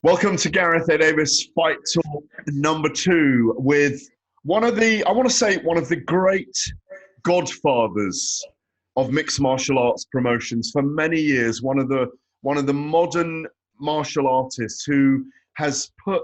Welcome to Gareth A. Davis Fight Talk number two with I want to say, one of the great godfathers of mixed martial arts promotions for many years, one of the modern martial artists who has put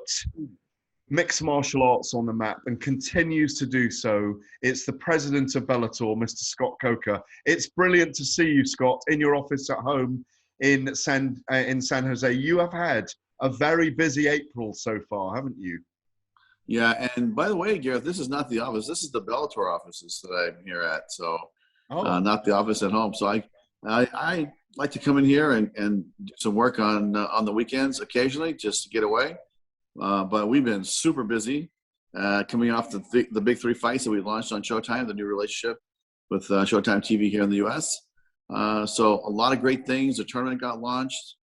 mixed martial arts on the map and continues to do so. It's the president of Bellator, Mr. Scott Coker. It's brilliant to see you, Scott, in your office at home in San Jose. You have had a very busy April so far, haven't you? Yeah, and by the way, Gareth, this is not the office. This is the Bellator offices that I'm here at. So, Oh, not the office at home. So I like to come in here and do some work on the weekends occasionally just to get away. But we've been super busy coming off the big three fights that we launched on Showtime, the new relationship with Showtime TV here in the U.S. So a lot of great things. The tournament got launched.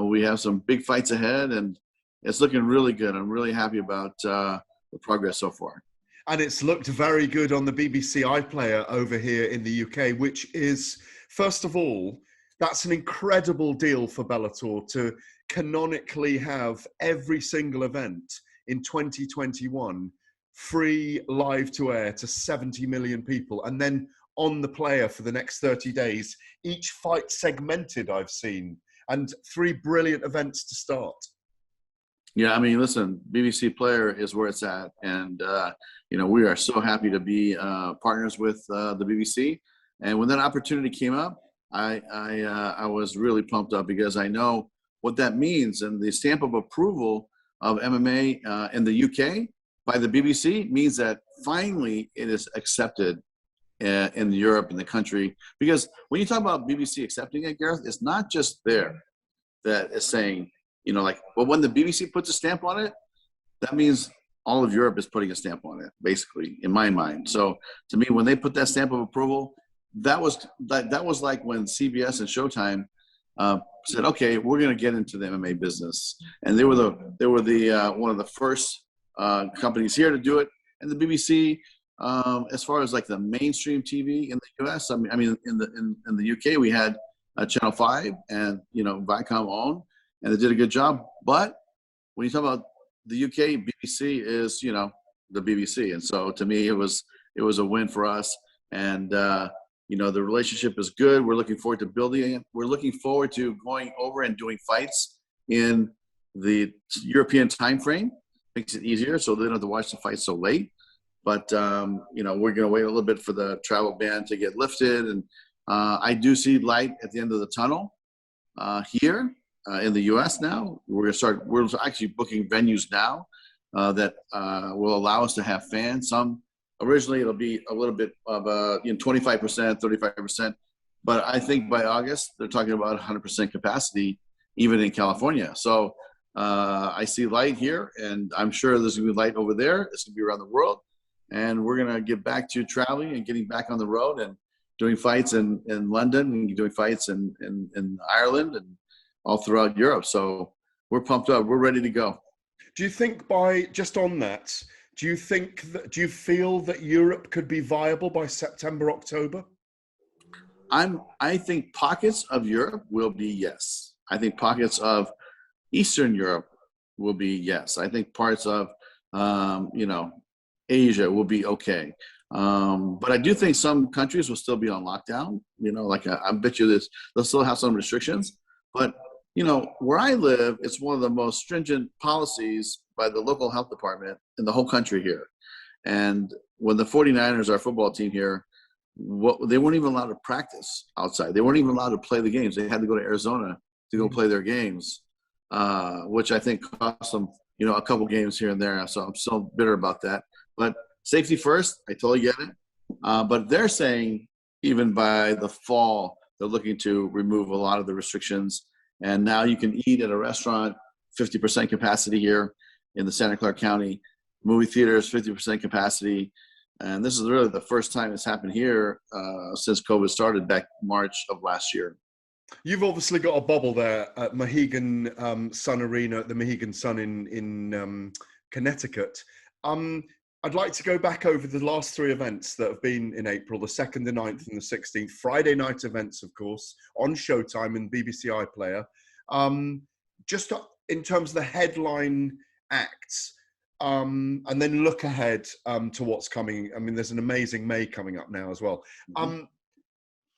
We have some big fights ahead, and it's looking really good. I'm really happy about the progress so far. and it's looked very good on the BBC iPlayer over here in the UK, which is, first of all, that's an incredible deal for Bellator to canonically have every single event in 2021 free live to air to 70 million people, and then on the player for the next 30 days, each fight segmented, I've seen, and three brilliant events to start. Yeah, I mean, listen, BBC Player is where it's at, and we are so happy to be partners with the BBC. And when that opportunity came up, I was really pumped up because I know what that means, and the stamp of approval of MMA in the UK by the BBC means that finally it is accepted in Europe, in the country. Because when you talk about BBC accepting it, Gareth, it's not just there that is saying, but when the BBC puts a stamp on it, that means all of Europe is putting a stamp on it, basically, in my mind. So to me, when they put that stamp of approval, that was like when CBS and Showtime said, "Okay, we're going to get into the MMA business," and they were the one of the first companies here to do it. And the BBC, as far as like the mainstream TV in the US, in the UK, we had Channel 5 and Viacom owned, and they did a good job. But when you talk about the UK, BBC is the BBC, and so to me, it was a win for us. And the relationship is good. We're looking forward to building it. We're looking forward to going over and doing fights in the European time frame. Makes it easier, so they don't have to watch the fight so late. But we're going to wait a little bit for the travel ban to get lifted, and I do see light at the end of the tunnel here in the U.S. now. We're actually booking venues now that will allow us to have fans. Originally it'll be a little bit of 25%, 35%, but I think by August they're talking about 100% capacity, even in California. So I see light here, and I'm sure there's going to be light over there. It's going to be around the world, and we're going to get back to traveling and getting back on the road and doing fights in London and doing fights in Ireland and all throughout Europe. So we're pumped up. We're ready to go. Do you think do you feel that Europe could be viable by September, October? I think pockets of Europe will be yes. I think pockets of Eastern Europe will be yes. I think parts of Asia will be okay. But I do think some countries will still be on lockdown. I bet you they'll still have some restrictions. But where I live, it's one of the most stringent policies by the local health department in the whole country here. And when the 49ers, our football team here, they weren't even allowed to practice outside. They weren't even allowed to play the games. They had to go to Arizona to go play their games, which I think cost them, a couple games here and there. So I'm still bitter about that. But safety first, I totally get it. But they're saying even by the fall, they're looking to remove a lot of the restrictions. And now you can eat at a restaurant, 50% capacity here in the Santa Clara County. Movie theaters, 50% capacity. And this is really the first time it's happened here since COVID started back March of last year. You've obviously got a bubble there at Mohegan Sun Arena, at the Mohegan Sun in Connecticut. I'd like to go back over the last three events that have been in April, the 2nd, the 9th, and the 16th. Friday night events, of course, on Showtime and BBC iPlayer. Just in terms of the headline acts, and then look ahead to what's coming. I mean, there's an amazing May coming up now as well.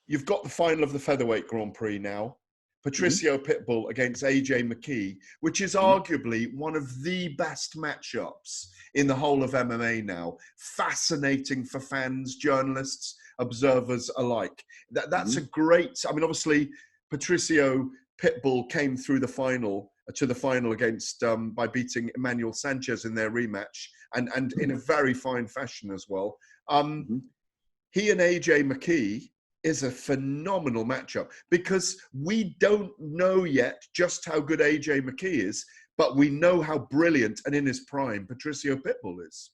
You've got the final of the Featherweight Grand Prix now. Patricio Pitbull against AJ McKee, which is arguably one of the best matchups in the whole of MMA now. Fascinating for fans, journalists, observers alike. That's a great, I mean, obviously, Patricio Pitbull came through the final, to the final against, by beating Emmanuel Sanchez in their rematch, and in a very fine fashion as well. He and AJ McKee is a phenomenal matchup because we don't know yet just how good AJ McKee is, but we know how brilliant and in his prime Patricio Pitbull is.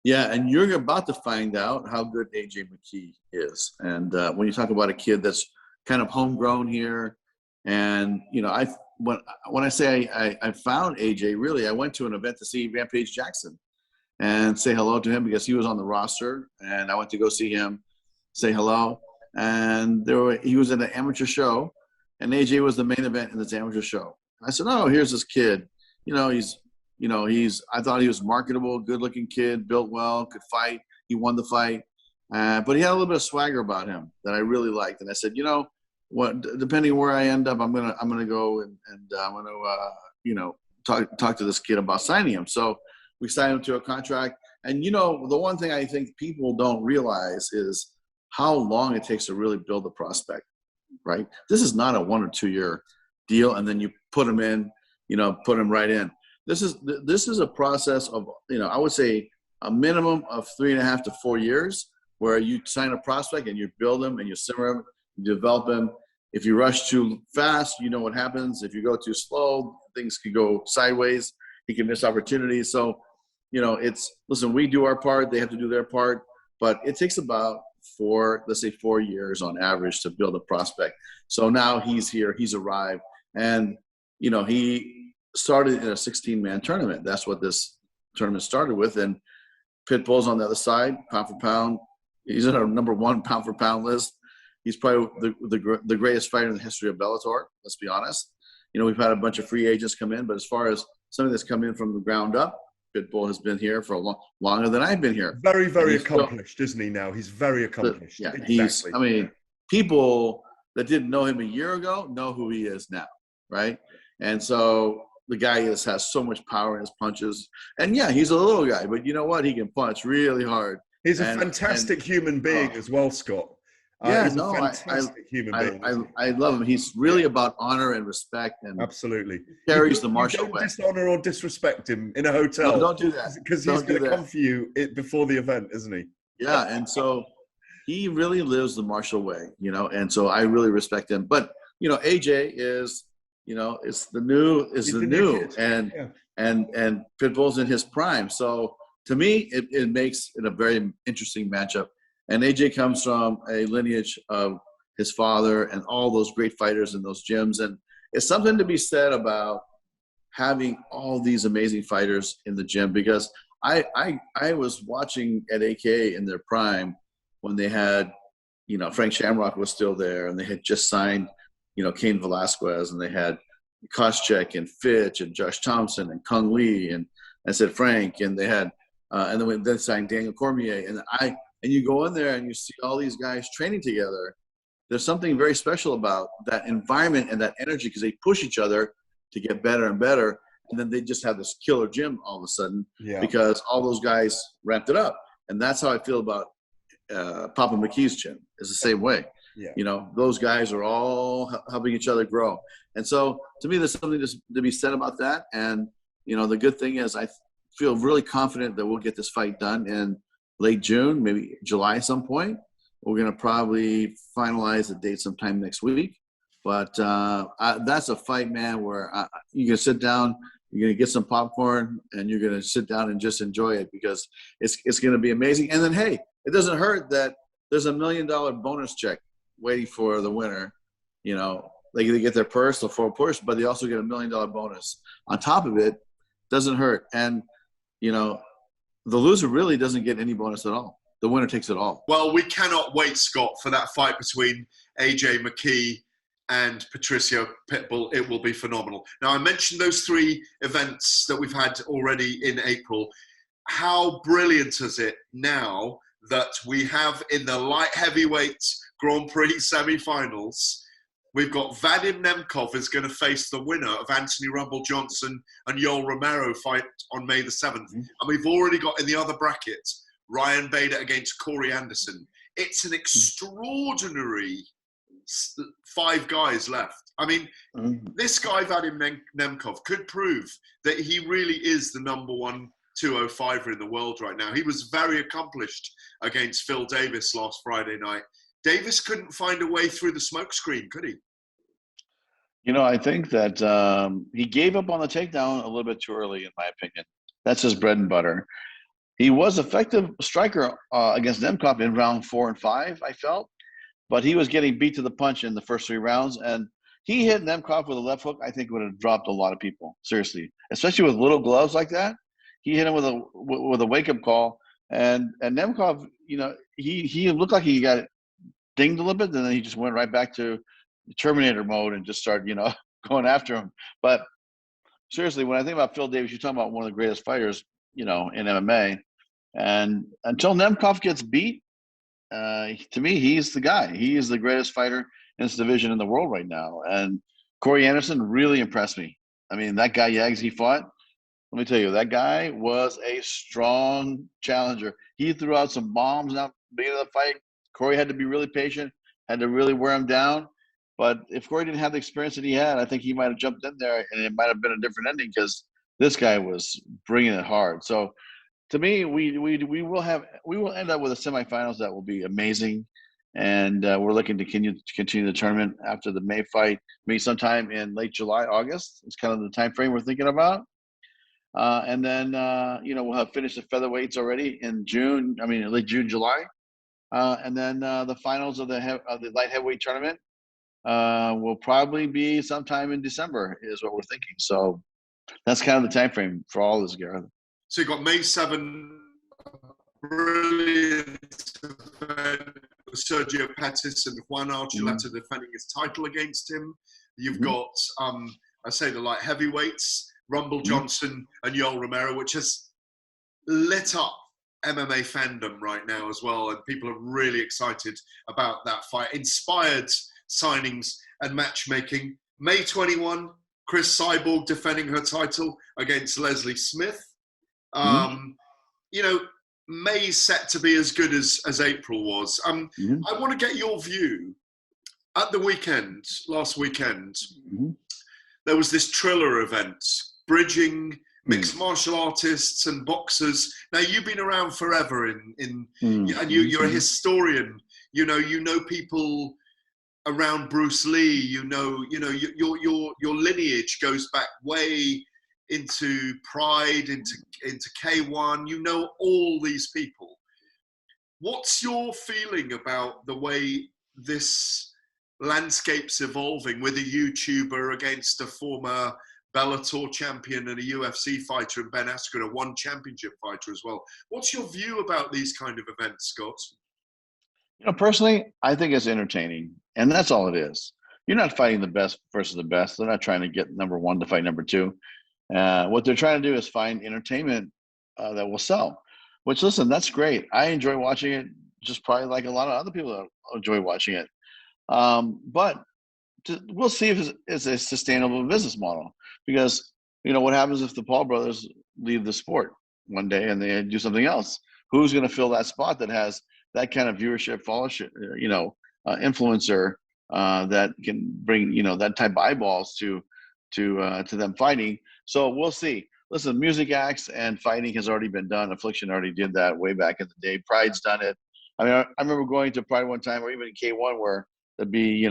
Yeah, and you're about to find out how good AJ McKee is. And when you talk about a kid that's kind of homegrown here, and you know, when I say I found AJ, really, I went to an event to see Rampage Jackson and say hello to him because he was on the roster, and I went to go see him, say hello, and he was in an amateur show, and AJ was the main event in this amateur show. I said, "Oh, here's this kid. I thought he was marketable, good-looking kid, built well, could fight. He won the fight, but he had a little bit of swagger about him that I really liked." And I said, "You know what? Depending where I end up, I'm gonna go and I'm gonna talk to this kid about signing him." So we signed him to a contract. And the one thing I think people don't realize is how long it takes to really build a prospect, right? This is not a 1 or 2 year deal, and then you put him in, put him right in. This is a process of, I would say a minimum of 3.5 to 4 years, where you sign a prospect and you build him and you simmer him, you develop him. If you rush too fast, you know what happens. If you go too slow, things could go sideways. He can miss opportunities. So, listen, we do our part, they have to do their part, but it takes about 4 years on average to build a prospect. So now he's here, he's arrived, and he started in a 16-man tournament. That's what this tournament started with. And Pitbull's on the other side, pound for pound. He's in our #1 pound for pound list. He's probably the greatest fighter in the history of Bellator. Let's be honest. We've had a bunch of free agents come in, but as far as something that's come in from the ground up, Pitbull has been here for longer than I've been here. Very, very accomplished, isn't he now? He's very accomplished. Yeah, exactly. People that didn't know him a year ago know who he is now, right? And so the guy has so much power in his punches. And yeah, he's a little guy, but you know what? He can punch really hard. He's a fantastic human being as well, Scott. He's a fantastic human being. I love him. He's really about honor and respect, and absolutely carries the martial way. Don't dishonor or disrespect him in a hotel. No, don't do that, because he's going to come for you before the event, isn't he? Yeah, and so he really lives the martial way, and so I really respect him. But AJ is, it's the new and Pitbull's in his prime. So to me, it makes it a very interesting matchup. And AJ comes from a lineage of his father and all those great fighters in those gyms. And it's something to be said about having all these amazing fighters in the gym, because I was watching at AK in their prime when they had, Frank Shamrock was still there, and they had just signed, Cain Velasquez, and they had Koscheck and Fitch and Josh Thompson and Kung Lee and I said Frank, and they had and then they signed Daniel Cormier, and you go in there and you see all these guys training together. There's something very special about that environment and that energy, because they push each other to get better and better. And then they just have this killer gym all of a sudden, because all those guys ramped it up. And that's how I feel about Papa McKee's gym. It's the same way. Yeah. Those guys are all helping each other grow. And so to me, there's something to be said about that. And, the good thing is I feel really confident that we'll get this fight done in late June, maybe July at some point. We're going to probably finalize the date sometime next week. But that's a fight, man, where you can sit down, you're going to get some popcorn, and you're going to sit down and just enjoy it, because it's going to be amazing. And then, hey, it doesn't hurt that there's $1 million bonus check waiting for the winner. They get their purse, the full purse, but they also get $1 million bonus. On top of it, doesn't hurt. And, the loser really doesn't get any bonus at all. The winner takes it all. Well, we cannot wait, Scott, for that fight between AJ McKee and Patricio Pitbull, it will be phenomenal. Now, I mentioned those 3 events that we've had already in April. How brilliant is it now that we have in the light heavyweight Grand Prix semi-finals, we've got Vadim Nemkov is going to face the winner of Anthony Rumble Johnson and Yoel Romero fight on May the 7th. And we've already got in the other bracket, Ryan Bader against Corey Anderson. It's an extraordinary 5 guys left. I mean, this guy, Vadim Nemkov, could prove that he really is the number 1 205er in the world right now. He was very accomplished against Phil Davis last Friday night. Davis couldn't find a way through the smokescreen, could he? You know, I think that he gave up on the takedown a little bit too early, in my opinion. That's his bread and butter. He was effective striker against Nemkov in round 4 and 5, I felt, but he was getting beat to the punch in the first 3 rounds. And he hit Nemkov with a left hook, I think would have dropped a lot of people, seriously, especially with little gloves like that. He hit him with a wake-up call. And Nemkov, you know, he looked like he got dinged a little bit, and then he just went right back to Terminator mode and just started, you know, going after him. But seriously, when I think about Phil Davis, you're talking about one of the greatest fighters, you know, in MMA. And until Nemkov gets beat, to me, he's the guy. He is the greatest fighter in this division in the world right now. And Corey Anderson really impressed me. I mean, that guy Yags he fought, let me tell you, that guy was a strong challenger. He threw out some bombs at the beginning of the fight. Corey had to be really patient, had to really wear him down. But if Corey didn't have the experience that he had, I think he might have jumped in there and it might have been a different ending because this guy was bringing it hard. So to me, we will end up with a semifinals that will be amazing. And we're looking to continue the tournament after the May fight, maybe sometime in late July, August. It's kind of the time frame we're thinking about. And then, you know, we'll have finished the featherweights already in June. I mean, late June, July. And then the finals of the light heavyweight tournament will probably be sometime in December is what we're thinking. So that's kind of the time frame for all this, Gareth. So you've got May 7, brilliant event, Sergio Pettis and Juan Archuleta defending his title against him. You've got, I say, the light heavyweights, Rumble Johnson and Yoel Romero, which has lit up MMA fandom right now as well, and people are really excited about that fight. Inspired signings and matchmaking. May 21, Chris Cyborg defending her title against Leslie Smith. You know, May's set to be as good as April was. I want to get your view. At the weekend, last weekend, there was this Triller event, bridging mixed martial artists and boxers. Now, you've been around forever and you're a historian. You know people around Bruce Lee. You know your lineage goes back way into Pride, into K1. You know all these people. What's your feeling about the way this landscape's evolving with a YouTuber against a former Bellator champion and a UFC fighter, and Ben Askren, a one championship fighter as well? What's your view about these kind of events, Scott? You know, personally, I think it's entertaining, and that's all it is. You're not fighting the best versus the best. They're not trying to get number one to fight number two. What they're trying to do is find entertainment that will sell, which, listen, that's great. I enjoy watching it, just probably like a lot of other people enjoy watching it. But we'll see if it's a sustainable business model, because, you know, what happens if the Paul brothers leave the sport one day and they do something else? Who's going to fill that spot that has that kind of viewership, followership, influencer that can bring, that type of eyeballs to them fighting? So we'll see. Listen, music acts and fighting has already been done. Affliction already did that way back in the day. Pride's done it. I mean, I remember going to Pride one time, or even in K1, where there'd be,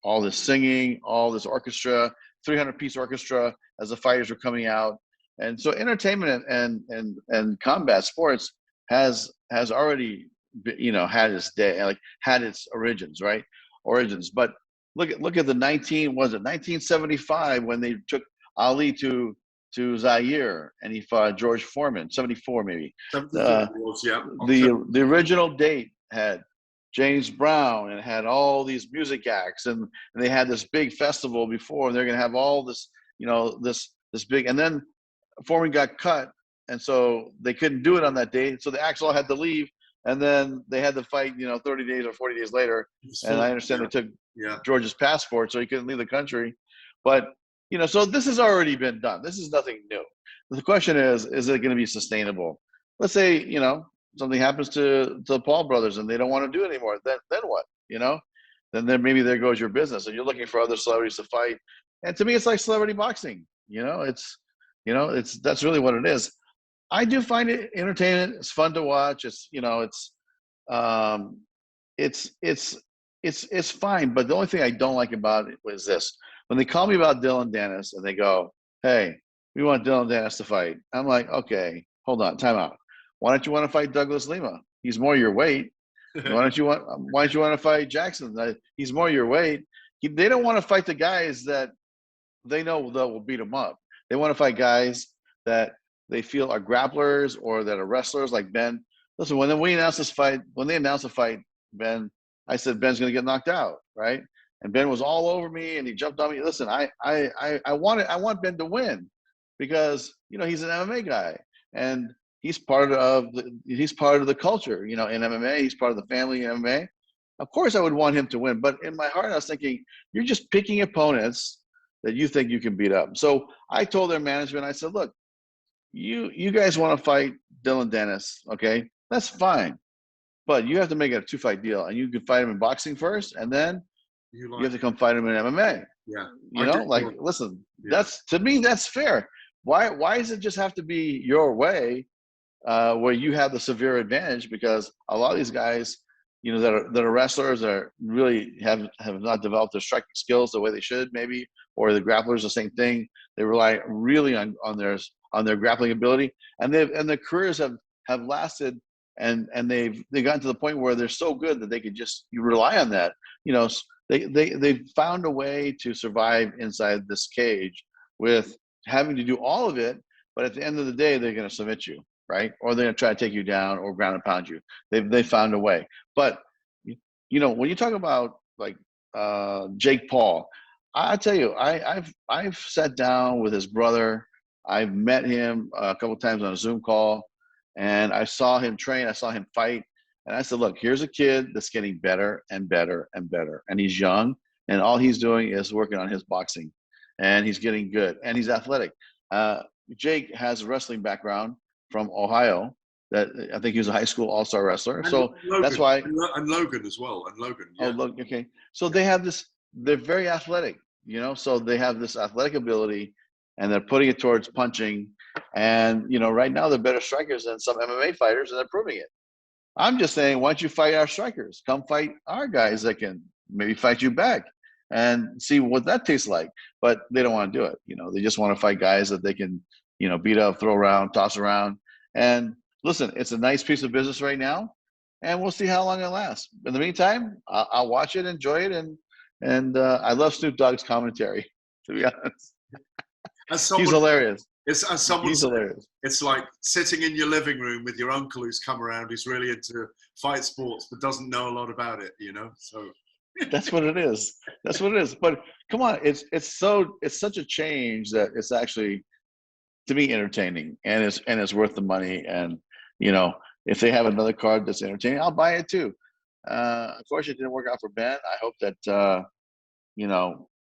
all this singing, all this orchestra, 300-piece orchestra as the fighters were coming out. And so entertainment and combat sports has already, had its day, like had its origins, right? But look at the 1975 when they took Ali to Zaire and he fought George Foreman, 74 maybe. 74 was, yeah. The original date had James Brown and had all these music acts, and they had this big festival before, and they're going to have all this, this big, and then Foreman got cut, and so they couldn't do it on that day, so the acts all had to leave, and then they had to fight, 30 days or 40 days later, and I understand they took George's passport, so he couldn't leave the country, but so this has already been done. This is nothing new. The question is it going to be sustainable? Let's say, something happens to the Paul brothers and they don't want to do it anymore. Then what? Then maybe there goes your business, and you're looking for other celebrities to fight. And to me, it's like celebrity boxing. That's really what it is. I do find it entertaining. It's fun to watch. It's fine. But the only thing I don't like about it was this: when they call me about Dylan Dennis and they go, "Hey, we want Dylan Dennis to fight," I'm like, "Okay, hold on, time out. Why don't you want to fight Douglas Lima? He's more your weight. Why don't you want to fight Jackson? He's more your weight." They don't want to fight the guys that they know that will beat them up. They want to fight guys that they feel are grapplers or that are wrestlers like Ben. Listen, when they announced the fight, Ben, I said Ben's going to get knocked out, right? And Ben was all over me and he jumped on me. Listen, I want Ben to win because he's an MMA guy and he's part of the culture, in MMA. He's part of the family in MMA. Of course, I would want him to win, but in my heart, I was thinking, you're just picking opponents that you think you can beat up. So I told their management, I said, look, you guys want to fight Dylan Dennis, okay? That's fine, but you have to make it a 2-fight deal, and you can fight him in boxing first, and then you have to come fight him in MMA. Yeah, listen, that's, to me, that's fair. Why does it just have to be your way, where you have the severe advantage? Because a lot of these guys, that are wrestlers that really have not developed their striking skills the way they should, maybe, or the grapplers the same thing. They rely really on their grappling ability, and their careers have lasted, and they've gotten to the point where they're so good that they could just rely on that. They've found a way to survive inside this cage with having to do all of it, but at the end of the day, they're going to submit you, right? Or they're going to try to take you down or ground and pound you. They found a way. But when you talk about like Jake Paul, I tell you, I've sat down with his brother. I've met him a couple of times on a Zoom call, and I saw him train. I saw him fight, and I said, "Look, here's a kid that's getting better and better and better, and he's young, and all he's doing is working on his boxing, and he's getting good, and he's athletic." Jake has a wrestling background from Ohio. That I think he was a high school all-star wrestler. So Logan, that's why. And Logan as well. And Logan. Yeah. Oh, look, okay. So they have this. They're very athletic, So they have this athletic ability, and they're putting it towards punching. And right now they're better strikers than some MMA fighters, and they're proving it. I'm just saying, why don't you fight our strikers? Come fight our guys that can maybe fight you back, and see what that tastes like. But they don't want to do it. They just want to fight guys that they can, beat up, throw around, toss around. And listen, it's a nice piece of business right now, and we'll see how long it lasts. In the meantime, I'll watch it, enjoy it, and I love Snoop Dogg's commentary. To be honest, he's hilarious. He's hilarious. It's like sitting in your living room with your uncle who's come around, who's really into fight sports but doesn't know a lot about it. So that's what it is. That's what it is. But come on, it's such a change that it's actually, to me, entertaining, and it's worth the money. And if they have another card that's entertaining, I'll buy it too. Unfortunately, it didn't work out for Ben. I hope that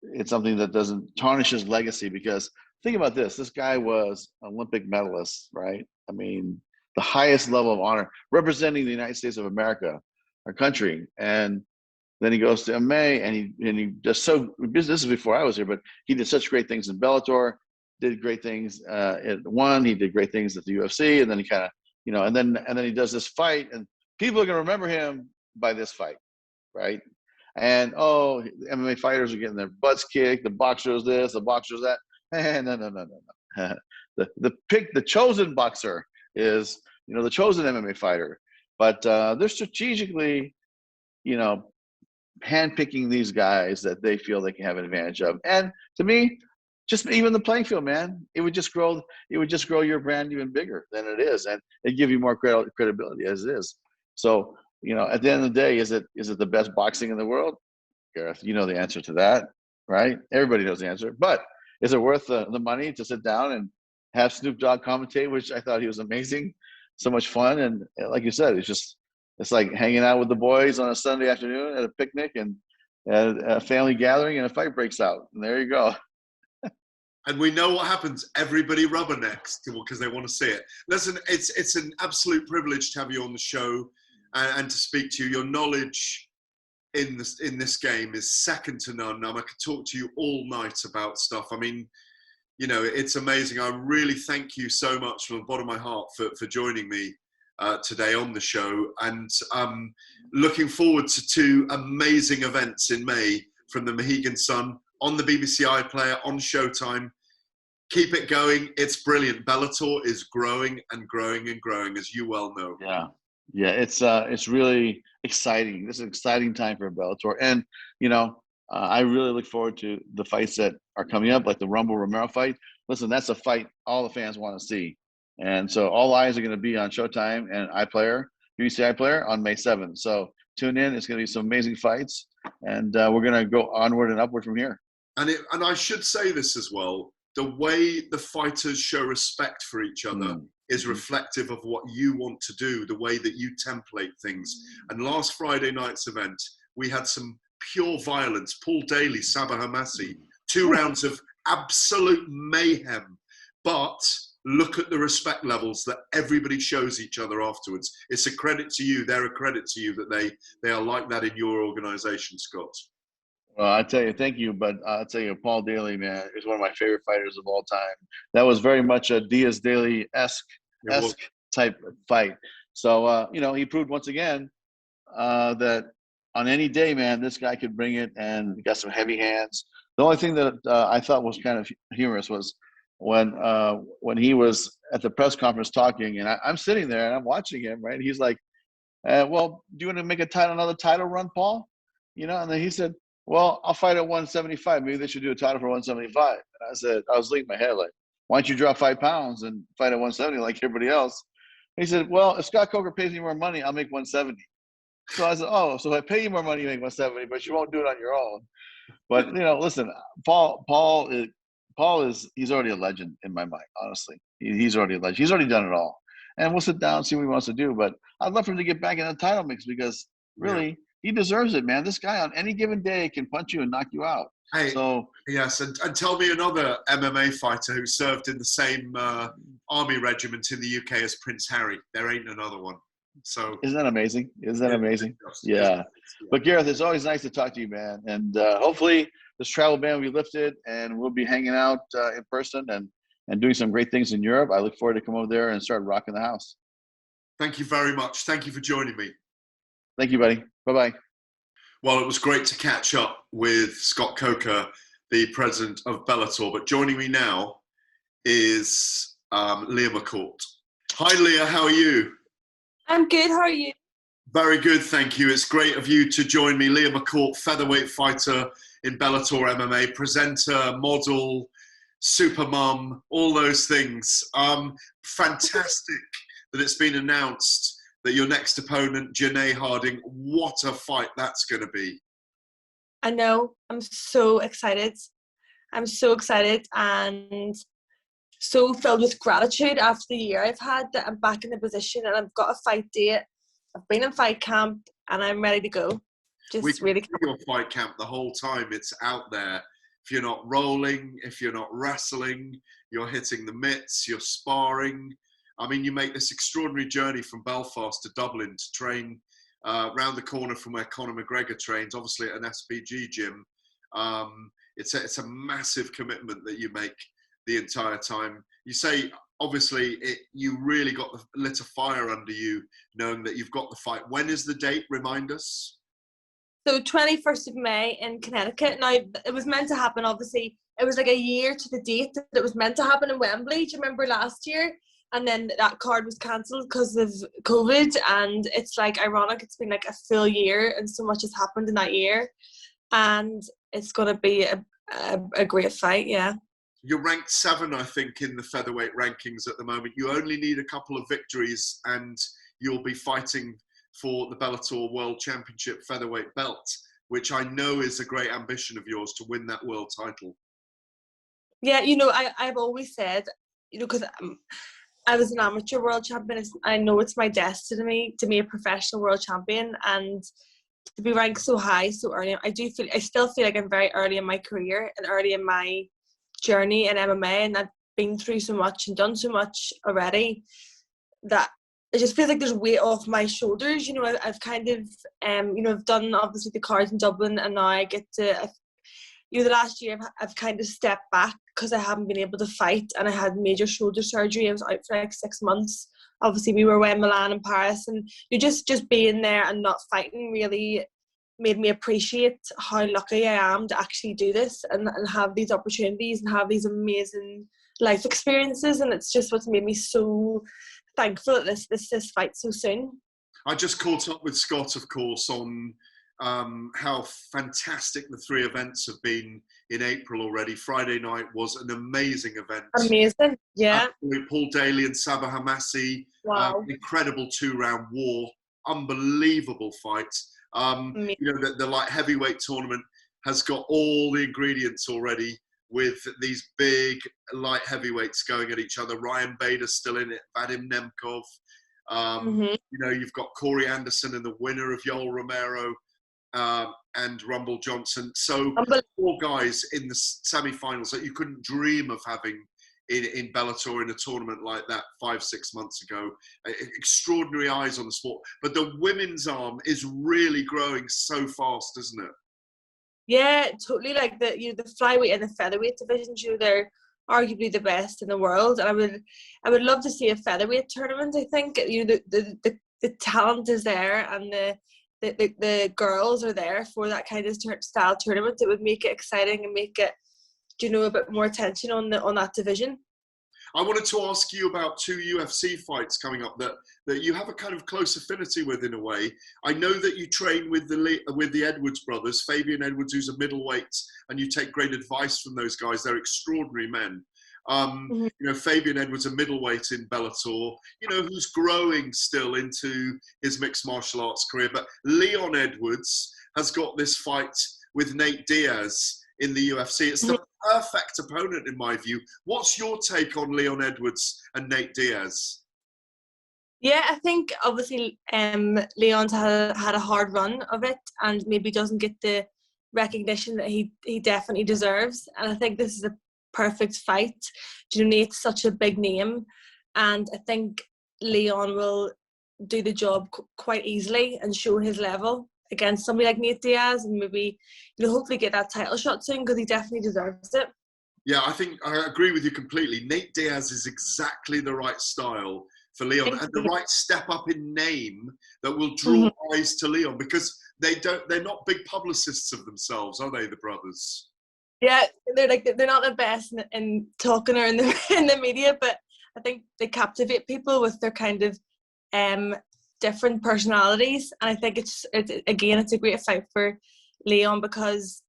it's something that doesn't tarnish his legacy, because think about this: this guy was Olympic medalist, right? I mean, the highest level of honor, representing the United States of America, our country, and then he goes to MMA, and he does so. This is before I was here, but he did such great things in Bellator. Did great things at one. He did great things at the UFC, and then he kind of, and then he does this fight, and people are going to remember him by this fight, right? And the MMA fighters are getting their butts kicked. The boxers this, the boxers that. No. The chosen boxer is, the chosen MMA fighter, but they're strategically, handpicking these guys that they feel they can have an advantage of. And to me, just even the playing field, man, it would just grow your brand even bigger than it is, and it give you more credibility as it is. So at the end of the day, is it the best boxing in the world? Gareth, you know the answer to that, right? Everybody knows the answer. But is it worth the money to sit down and have Snoop Dogg commentate, which I thought he was amazing, so much fun, and like you said, it's like hanging out with the boys on a Sunday afternoon at a picnic and at a family gathering, and a fight breaks out, and there you go. And we know what happens. Everybody rubbernecks because they want to see it. Listen, it's an absolute privilege to have you on the show and to speak to you. Your knowledge in this game is second to none. I could talk to you all night about stuff. I mean, it's amazing. I really thank you so much from the bottom of my heart for joining me today on the show. And looking forward to 2 amazing events in May from the Mohegan Sun, on the BBC iPlayer, on Showtime. Keep it going. It's brilliant. Bellator is growing and growing and growing, as you well know. Yeah, it's really exciting. This is an exciting time for Bellator, and I really look forward to the fights that are coming up, like the Rumble Romero fight. Listen, that's a fight all the fans want to see, and so all eyes are going to be on Showtime and iPlayer, BBC iPlayer, on May 7th. So tune in. It's going to be some amazing fights, and we're going to go onward and upward from here. And I should say this as well, the way the fighters show respect for each other is reflective of what you want to do, the way that you template things. And last Friday night's event, we had some pure violence. Paul Daly, Sabah Hamasi, 2 rounds of absolute mayhem. But look at the respect levels that everybody shows each other afterwards. It's a credit to you. They're a credit to you that they are like that in your organization, Scott. Well, I tell you, thank you, but I'll tell you, Paul Daly, man, is one of my favorite fighters of all time. That was very much a Diaz Daly-esque type fight. So, he proved once again that on any day, man, this guy could bring it, and he got some heavy hands. The only thing that I thought was kind of humorous was when he was at the press conference talking, and I'm sitting there and I'm watching him, right? He's like, well, do you want to make another title run, Paul? And then he said, well, I'll fight at 175. Maybe they should do a title for 175. And I said, I was leaning my head like, why don't you drop 5 pounds and fight at 170 like everybody else? And he said, well, if Scott Coker pays me more money, I'll make 170. So I said, oh, so if I pay you more money, you make 170, but you won't do it on your own. But, listen, Paul is he's already a legend in my mind, honestly. He's already a legend. He's already done it all. And we'll sit down and see what he wants to do. But I'd love for him to get back in the title mix because really – he deserves it, man. This guy on any given day can punch you and knock you out. Hey, yes, and tell me another MMA fighter who served in the same army regiment in the UK as Prince Harry. There ain't another one. So isn't that amazing? Amazing? Yeah. But Gareth, it's always nice to talk to you, man. And hopefully this travel ban will be lifted, and we'll be hanging out in person and doing some great things in Europe. I look forward to come over there and start rocking the house. Thank you very much. Thank you for joining me. Thank you, buddy. Bye-bye. Well, it was great to catch up with Scott Coker, the president of Bellator. But joining me now is Leah McCourt. Hi, Leah. How are you? I'm good. How are you? Very good, thank you. It's great of you to join me. Leah McCourt, featherweight fighter in Bellator MMA, presenter, model, super mum, all those things. Fantastic that it's been announced that your next opponent, Janae Harding, what a fight that's going to be. I know. I'm so excited. I'm so excited and so filled with gratitude after the year I've had that I'm back in the position and I've got a fight date. I've been in fight camp and I'm ready to go. We can see your fight camp the whole time. It's out there. If you're not rolling, if you're not wrestling, you're hitting the mitts, you're sparring. I mean, you make this extraordinary journey from Belfast to Dublin to train round the corner from where Conor McGregor trains, obviously at an SPG gym. It's a massive commitment that you make the entire time. You say, obviously, you really got the lit a fire under you knowing that you've got the fight. When is the date? Remind us. So 21st of May in Connecticut. Now, it was meant to happen, obviously. It was like a year to the date that it was meant to happen in Wembley. Do you remember last year? And then that card was cancelled because of COVID. And it's like ironic. It's been like a full year and so much has happened in that year. And it's going to be a great fight, yeah. You're ranked 7, I think, in the featherweight rankings at the moment. You only need a couple of victories and you'll be fighting for the Bellator World Championship featherweight belt, which I know is a great ambition of yours to win that world title. Yeah, I've always said, because I was an amateur world champion. I know it's my destiny to be a professional world champion, and to be ranked so high so early. I still feel like I'm very early in my career and early in my journey in MMA, and I've been through so much and done so much already that it just feels like there's weight off my shoulders. I've kind of I've done obviously the cards in Dublin, and now I get to the last year I've kind of stepped back because I haven't been able to fight, and I had major shoulder surgery. I was out for like 6 months. Obviously we were away in Milan and Paris, and just being there and not fighting really made me appreciate how lucky I am to actually do this and have these opportunities and have these amazing life experiences. And it's just what's made me so thankful that this fight so soon. I just caught up with Scott, of course, on how fantastic the 3 events have been in April already. Friday night was an amazing event. Amazing, yeah. Paul Daly and Sabah Hamasi, wow. Incredible 2-round war, unbelievable fight. The light heavyweight tournament has got all the ingredients already, with these big light heavyweights going at each other. Ryan Bader's still in it, Vadim Nemkov. You've got Corey Anderson and the winner of Yoel Romero and Rumble Johnson. So 4 guys in the semi-finals that you couldn't dream of having in Bellator in a tournament like that 5-6 months ago. Extraordinary eyes on the sport. But the women's arm is really growing so fast, isn't it? Yeah, totally. Like the flyweight and the featherweight divisions, they're arguably the best in the world. And I would love to see a featherweight tournament. I think the talent is there, and the girls are there for that kind of style tournament. It would make it exciting and make it, a bit more attention on that division. I wanted to ask you about 2 UFC fights coming up that you have a kind of close affinity with in a way. I know that you train with the Edwards brothers, Fabian Edwards, who's a middleweight, and you take great advice from those guys. They're extraordinary men. Fabian Edwards, a middleweight in Bellator, who's growing still into his mixed martial arts career. But Leon Edwards has got this fight with Nate Diaz in the UFC. It's the perfect opponent in my view. What's your take on Leon Edwards and Nate Diaz? Yeah, I think obviously Leon's had a hard run of it and maybe doesn't get the recognition that he definitely deserves. And I think this is a perfect fight. Nate's such a big name, and I think Leon will do the job quite easily and show his level against somebody like Nate Diaz, and maybe hopefully get that title shot soon, because he definitely deserves it. Yeah, I think I agree with you completely. Nate Diaz is exactly the right style for Leon, and the right step up in name that will draw eyes to Leon, because they're not big publicists of themselves, are they, the brothers? Yeah, they're not the best in talking or in the media, but I think they captivate people with their kind of different personalities. And I think it's a great fight for Leon, because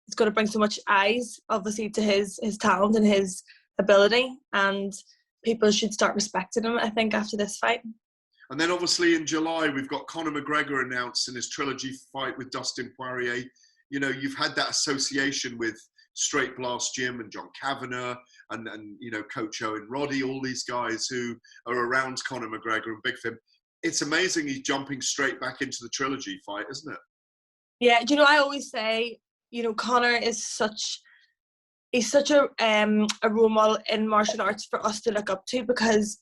it's going to bring so much eyes obviously to his talent and his ability, and people should start respecting him, I think, after this fight. And then obviously in July we've got Conor McGregor announced in his trilogy fight with Dustin Poirier. You've had that association with Straight Blast Gym and John Kavanagh and Coach Owen Roddy, all these guys who are around Conor McGregor and Big Fim. It's amazing he's jumping straight back into the trilogy fight, isn't it? Yeah, I always say, Conor is such a role model in martial arts for us to look up to, because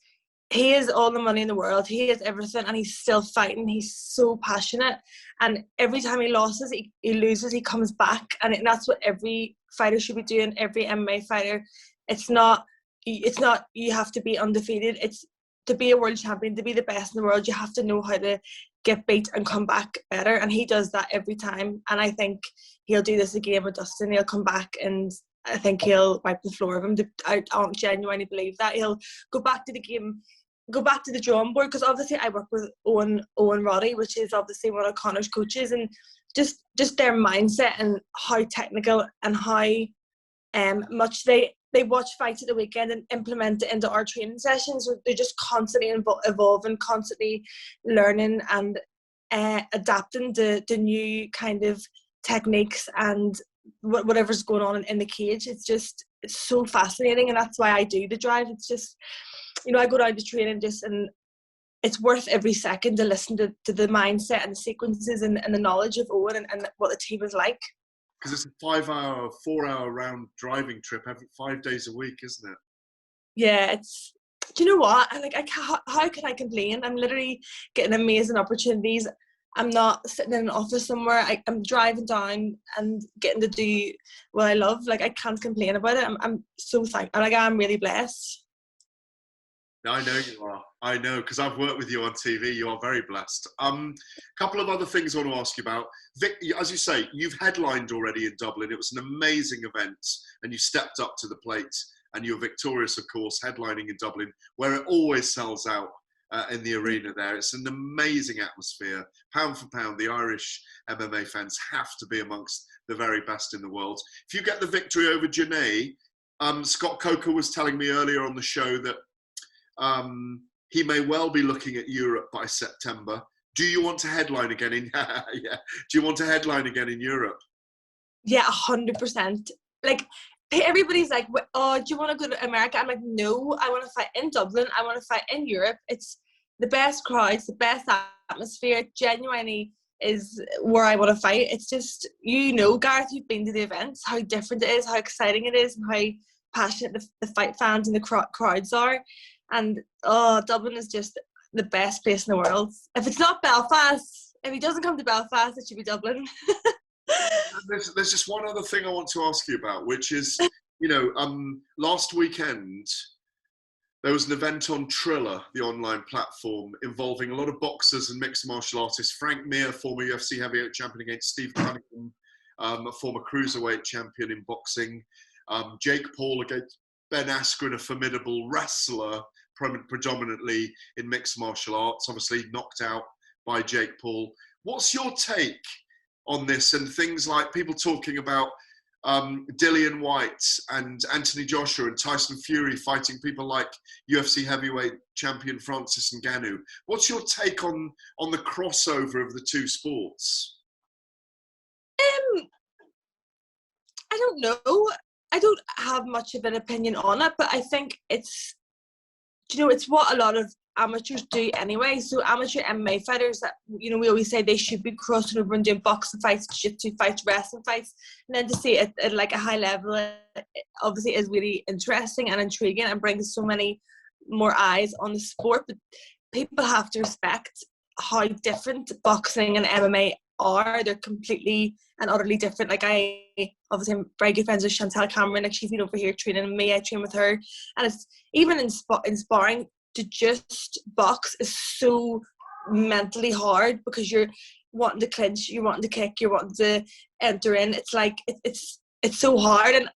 he has all the money in the world, he has everything, and he's still fighting. He's so passionate, and every time he loses, he loses, he comes back, and that's what every fighter should be doing. Every MMA fighter, it's not you have to be undefeated. It's to be a world champion, to be the best in the world, you have to know how to get beat and come back better, and he does that every time. And I think he'll do this again with Dustin. He'll come back, and I think he'll wipe the floor of him. I genuinely believe that he'll go back to the game, go back to the drawing board, because obviously I work with Owen Roddy, which is obviously one of Conor's coaches, and just their mindset and how technical and how much they watch fights at the weekend and implement it into our training sessions. They're just constantly evolving, constantly learning, and adapting to new kind of techniques and whatever's going on in the cage. It's so fascinating, and that's why I do the drive. It's just, I go down to training and it's worth every second to listen to the mindset and the sequences and the knowledge of Owen and what the team is like. Because it's a 5-hour, 4-hour round driving trip every 5 days a week, isn't it? Yeah, do you know what? How can I complain? I'm literally getting amazing opportunities. I'm not sitting in an office somewhere. I'm driving down and getting to do what I love. Like, I can't complain about it. I'm so thankful. Like, I'm really blessed. I know you are. I know, because I've worked with you on TV. You are very blessed. Couple of other things I want to ask you about. Vic, as you say, you've headlined already in Dublin. It was an amazing event, and you stepped up to the plate, and you were victorious, of course, headlining in Dublin, where it always sells out in the arena there. It's an amazing atmosphere. Pound for pound, the Irish MMA fans have to be amongst the very best in the world. If you get the victory over Janae, Scott Coker was telling me earlier on the show that he may well be looking at Europe by September. Do you want to headline again in? Yeah. Do you want to headline again in Europe? Yeah, 100%. Like, everybody's like, "Oh, do you want to go to America?" I'm like, "No, I want to fight in Dublin. I want to fight in Europe. It's the best crowds, the best atmosphere. It genuinely is where I want to fight." It's just, Gareth, you've been to the events, how different it is, how exciting it is, and how passionate the fight fans and the crowds are. And Dublin is just the best place in the world. If it's not Belfast, if he doesn't come to Belfast, it should be Dublin. There's just one other thing I want to ask you about, which is, last weekend there was an event on Triller, the online platform, involving a lot of boxers and mixed martial artists. Frank Mir, former UFC heavyweight champion, against Steve Cunningham, a former cruiserweight champion in boxing. Jake Paul against Ben Askren, a formidable wrestler, predominantly in mixed martial arts, obviously knocked out by Jake Paul. What's your take on this, and things like people talking about Dillian White and Anthony Joshua and Tyson Fury fighting people like UFC heavyweight champion Francis Ngannou? What's your take on the crossover of the two sports? I don't know. I don't have much of an opinion on it, but I think it's what a lot of amateurs do anyway. So amateur MMA fighters that, we always say they should be crossing over and doing boxing fights, jiu-jitsu fights, wrestling fights. And then to see it at like a high level, it obviously is really interesting and intriguing and brings so many more eyes on the sport. But people have to respect how different boxing and MMA are. They're completely and utterly different. Like, obviously I'm very good friends with Chantal Cameron. Like, she's been over here training me. I train with her, and it's even in sparring, to just box is so mentally hard, because you're wanting to clinch, you're wanting to kick, you're wanting to enter in. It's like it's so hard, and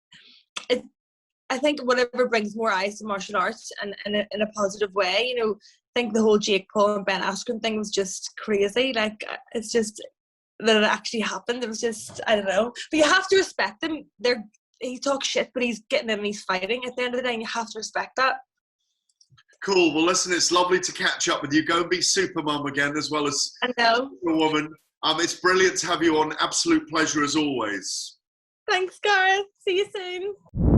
I think whatever brings more eyes to martial arts and in a positive way. I think the whole Jake Paul and Ben Askren thing was just crazy. Like, it's just that it actually happened. It was just, I don't know. But you have to respect them. He talks shit, but he's getting in and he's fighting at the end of the day, and you have to respect that. Cool. Well, listen, it's lovely to catch up with you. Go and be super mum again, as well as I know. Super woman. It's brilliant to have you on. Absolute pleasure as always. Thanks, Gareth. See you soon.